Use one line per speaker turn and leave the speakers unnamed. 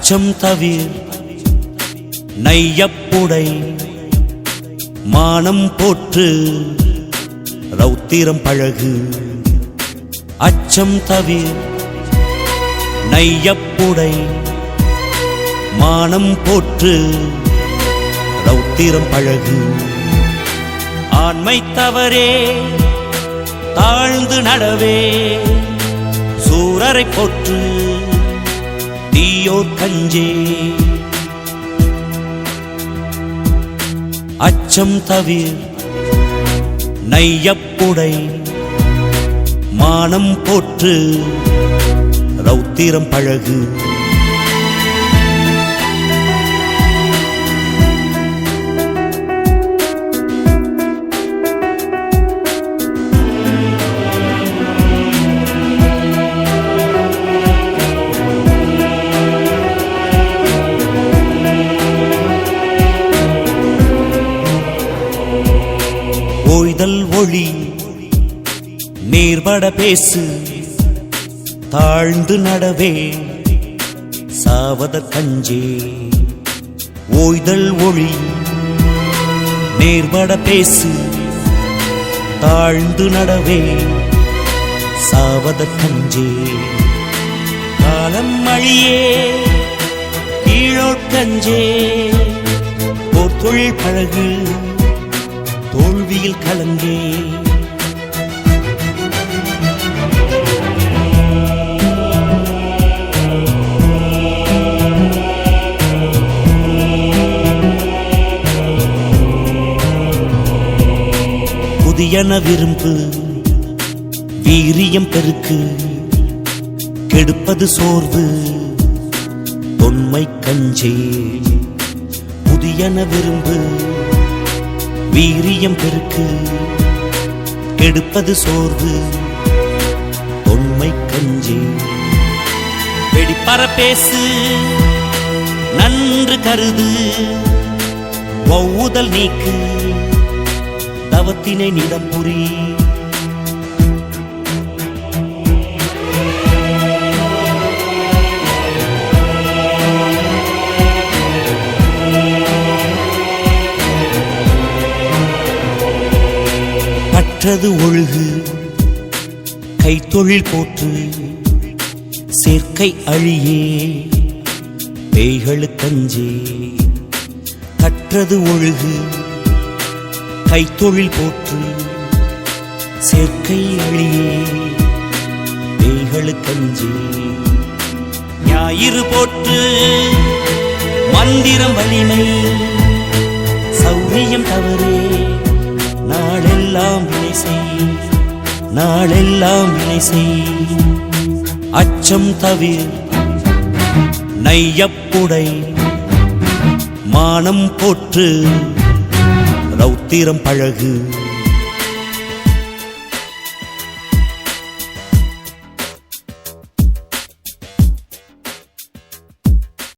அச்சம் தவிர் நையப்புடை மானம் போற்று ரௌத்திரம் பழகு. அச்சம் தவிர் நையப்புடை மானம் போற்று ரௌத்திரம் பழகு. ஆண்மை தவறே தாழ்ந்து நடவே சூரரை போற்று தீயோர் கஞ்சே. அச்சம் தவிர் நையப்புடை மானம் போற்று ரௌத்திரம் பழகு. ஓய்தல் ஒளி நேர்பட பேசு தாழ்ந்து நடவே சாவத கஞ்சே. ஓய்தல் ஒளி நேர்பட பேசு தாழ்ந்து நடவே சாவத கஞ்சே. காலம் அழியே கீழோட்கஞ்சே போர் தொழில் பழகு தோல்வியில் கலங்கே. புதியன விரும்பு வீரியம் பெருக்கு கெடுப்பது சோர்வு தொன்மை கஞ்சே. புதியன விரும்பு வீரியம் பெருக்கு கெடுப்பது சோர்வு தொன்மை கஞ்சே. வெடிப்பற பேசு நன்று கருது ஒவ்வுதல் நீக்கு தவத்தினை நிலம்புரி. கற்றது ஒழுகு கைத்தொழில் போற்று சேர்க்கை அழியே பேய்களு கஞ்சே. கற்றது ஒழுகு கைத்தொழில் போற்று சேர்க்கை அழியே பேய்களு கஞ்சே. ஞாயிறு போற்று மந்திரம் வலிமை சௌரியம் தவறே நாளெல்லாம் வினை செய் நாளெல்லாம் வினை செய். அச்சம் தவிர் நையப்புடை மானம் போற்று ரௌத்திரம் பழகு.